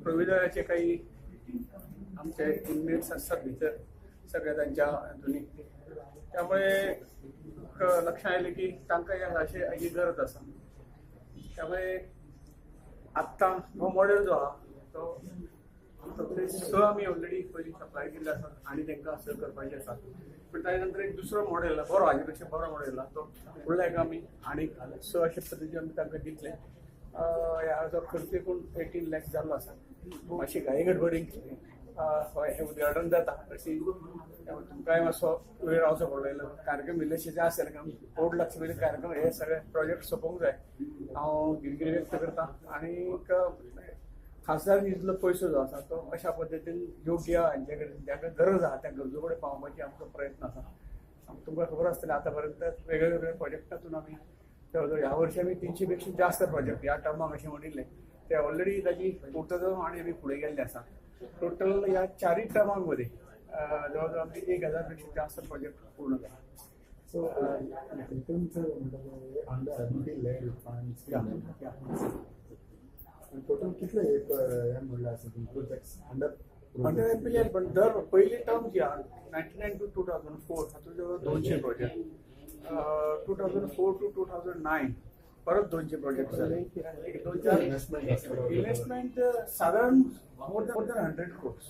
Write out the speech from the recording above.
प्रविधानाचे काही आमचे इनमेट्स असतात भितर सगळ्या त्यांच्या हातून त्यामुळे लक्षात आले की तांकां अशी हाची गरज आसा त्यामुळे आत्ता हो मॉडेल जो आहा तो तकले स आमी ऑलरेडी पयलीं सप्लाय केल्ले आसात आनी तांकां स करपाचे आसा पण ताजे नंतर एक दुसरो मॉडेल बरो हाजे पेक्षा बरो मॉडेल आहा तो फुडल्या हाका आमी आनी स अशे पद्दतीन आमी तांकां दितले ह्याचो खर्च एकूण 18 लाख जाल्लो आसा मातशी घाई गडबडीन हे उद्घाटन जाता अशी तुमकांय मातसो वेळ रावचो पडलो कार्यक्रम इल्लेशे आसले कारण 2 लाख वयले कार्यक्रम हे सगळे प्रोजेक्ट सोंपोवंक जाय हांव दिलगिरी व्यक्त करता आनी खासदार निधीतलो पयसो जो आसा तो अशा पद्दतीन योग्य हांचे कडेन जाका गरज आहा त्या गरजो कडेन पावोवपाची आमचो प्रयत्न आसा तुमकां खबर आसतलें आतां पर्यंत वेगळे वेगळे प्रोजेक्टातून आमी जवळ ह्या वर्षी आमी 300 पेक्षा जास्त प्रोजेक्ट ह्या टर्माक अशें म्हणिल्लें ते ऑलरेडी ताची टोटल आनी आमी फुडें गेल्ले आसा टोटल ह्या 4 टर्मां मध्ये जवळ आमी 1000 पेक्षा जास्त प्रोजेक्ट पूर्ण केला. So, in terms of under MP-led funds, total कितले हे म्हणलं असं प्रोजेक्ट्स अंडर MP-led पण दर पहिली टर्म जी आहा 99 to 2004 हातूंत जवळ 200 प्रोजेक्ट 2004 to 2009 परत 200 प्रोजेक्ट झाले इन्व्हेस्टमेंट साधारण मोर दॅन 100 crores